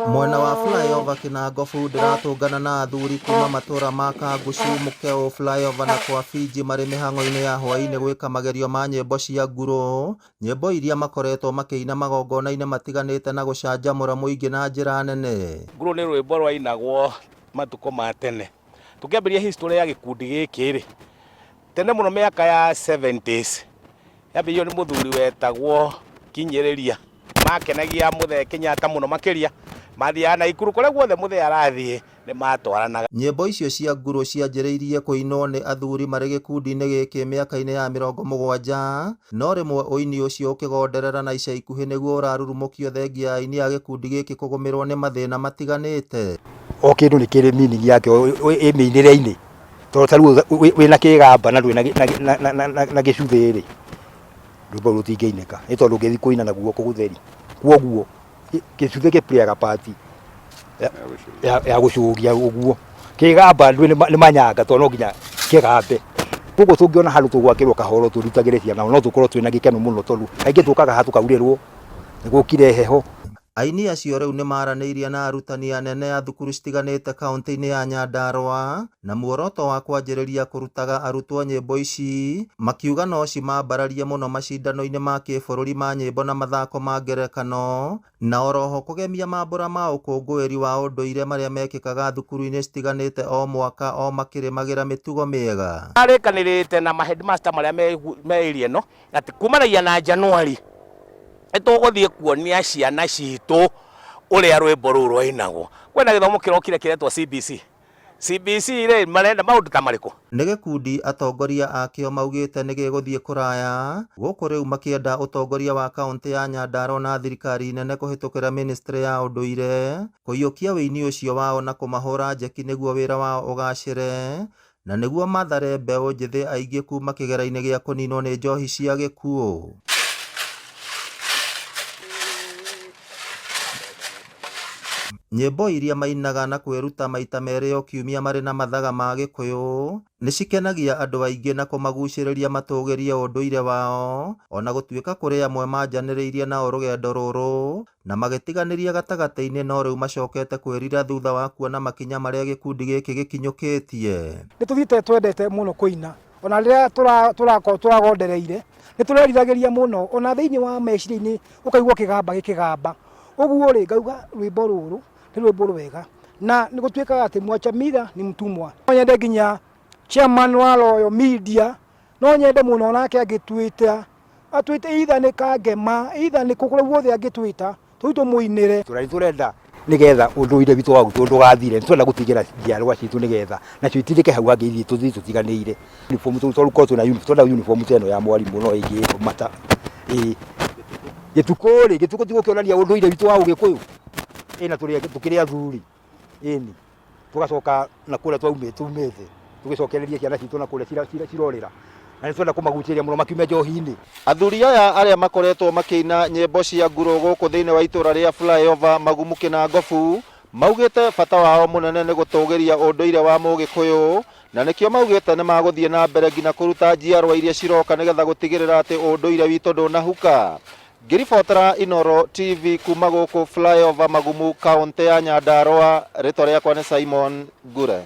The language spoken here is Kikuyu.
Mwena wa flyover Kinangofu ndiratũngana na athuri kuma matura ma Kangucu, Mukeo, flyover na kwa Fiji marĩ mĩhang'o-inĩ ya hwaĩ-inĩ gwĩka magerio ma nyĩmbo cia nguro, nyĩmbo iria makoretwo makĩina magongona-inĩ matiganĩte na gũcanjamũra mũingĩ na njĩra nene. Nguro nĩ rwĩmbo rwainagwo matukũ ma tene. Tukĩambĩrĩria history ya gĩkundi gĩkĩ rĩ, tene mũno mĩaka ya 70s yambĩrĩirio nĩ mũthuri wetagwo Kinyĩrĩria, makenagia Mũthee Kenyatta mũno makĩria, mathiaga na ikuru kũrĩa guothe Mũthee arathiĩ nĩ matwaranaga. Nyĩmbo icio cia nguro cianjĩrĩirie kũinwo nĩ athuri marĩ gĩkundi-inĩ gĩkĩ mĩaka-inĩ ya 70, no rĩmwe ũini ũcio ũkĩgonderera na ica ikuhĩ nĩguo ũrarurumũkio thengia ya aini a gĩkundi gĩkĩ kũgũmĩrwo nĩ mathĩna matiganĩte. O kĩndũ nĩ kĩrĩ meaning yake ĩ mĩinĩre-inĩ, tondũ ta rĩu wĩna kĩgamba na na gĩcuthĩ rĩ, rwĩmbo rũtingĩinĩka nĩ tondũ ũngĩthiĩ kũina na guoko gũtheri, kwoguo gĩcuthĩ gĩ-play part ya gũcũgia ũguo, kĩgamba nĩ manyanga tondũ no nginya kĩgambe. Koguo tũngĩona handũ tũgwakĩrwo kahoro tũrutagĩre ciana no tũkorwo twĩna gĩkeno mũno tondũ kaingĩ tũkaga haha tũkaurĩrwo nĩ gũkire heho. Aini acio rĩu nĩ maranĩirie na arutani anene a thukuru citiganĩte kaunti-inĩ ya Nyandarua na muoroto wa kwanjĩrĩria kũrutaga arutwo nyĩmbo ici, makiuga no cimambararie mũno macindano-inĩ ma kĩbũrũri ma nyĩmbo na mathako ma ngerekano, na oroho kũgemia mambũra ma ũkũngũĩri wa ũndũire marĩa mekĩkaga thukuru-inĩ citiganĩte o mwaka o makĩrĩmagĩra mĩtugo mĩega. Arĩkanĩrĩte na ma-headmaster marĩa me area ĩno atĩ kumanagia na Januari tũgũthiĩ kuonia ciana citũ ũrĩa rwĩmbo rũu rwainagwo. Kwĩna gĩthomo kĩrokire kĩretwo CBC. CBC rĩ marenda maũndũ ta marĩkũ? Nĩ gĩkundi atongoria akĩo maugĩte nĩ gĩgũthiĩ kũraya, gũkũ rĩu makĩenda ũtongoria wa kaunti ya Nyandarua na thirikari nene kũhĩtũkĩra ministry ya ũndũire kũiyũkia wĩini ũcio wao na kũmahũra njeki nĩguo wĩra wao ũgacĩre, na nĩguo mathare mbeũ njĩthĩ aingĩ kuma kĩgera-inĩ gĩa kũninwo nĩ njohi cia gĩkuũ. Nyĩmbo iria mainaga na kwĩruta maita merĩ o kiumia marĩ na mathaga ma Gĩkũyũ nĩ cikenagia andũ aingĩ na kũmagucĩrĩria matũgĩrie ũndũire wao, ona gũtuĩka kũrĩ amwe manjanĩrĩirie nao rũgendo rũrũ na magĩtiganĩria gatagatĩ-inĩ, no rĩu macokete kwĩrira thutha wa kuona makinya marĩa gĩkundi gĩkĩ gĩkinyũkĩtie. Nĩ tũthiĩte twendete mũno kũina, ona rĩrĩa tũragondereire nĩ tũreriragĩria mũno, ona thĩinĩ wa meciria-inĩ ũkaigua kĩgamba gĩkĩgamba. Ũguo rĩ ngauga rwĩmbo rũrũ nĩ rwĩmbo rwega na nĩ gũtuĩkaga atĩ mwacha mitha nĩ mtumwa. No nyende nginya chairman wa Royal Media, no nyende mũno nake angĩtwĩta atwĩte itha nĩ Kangema, itha nĩ kũkũrĩa guothe angĩtwĩta tũmũinĩre. Tũrenda nĩgetha ũndũire witũ wa gũtũ ndũgathire, nĩ twenda gũtigĩra njiarwa citũ nĩgetha nacio itirĩke hau hangĩ ithiĩ tũthiĩ tũtiganĩire. Uniform tũkorwo twĩna uniform, twenda uniform teno ya mwarimũ no ĩngĩmata gĩtukũ tigũkĩonania ũndũire witũ wa Ũgĩkũyũ ĩna tũkĩrĩ athuri ĩni tũgacoka na kũrĩa tumĩte tũgĩcokereria ciana citũ na kũrĩa cirorĩra, na nĩ twenda kũmagucĩrĩria mũno makiume njohi-inĩ. Athuri aya arĩa makoretwo makĩina nyĩmbo cia nguro gũkũ thĩinĩ wa itũra rĩa flyover Magumu Kinangofu maugĩte bata wao mũnene nĩ gũtũgĩria ũndũire wa Mũgĩkũyũ, na nĩkĩo maugĩte nĩ magũthiĩ na mbere nginya kũruta njiarwa iria ciroka nĩgetha gũtigĩrĩra atĩ ũndũire witũ ndũnahuka. Ngĩribotera Inooro TV kuma gũkũ flyover Magumu kaunti ya Nyandarua, rĩtwa rĩakwa nĩ Simon Ngure.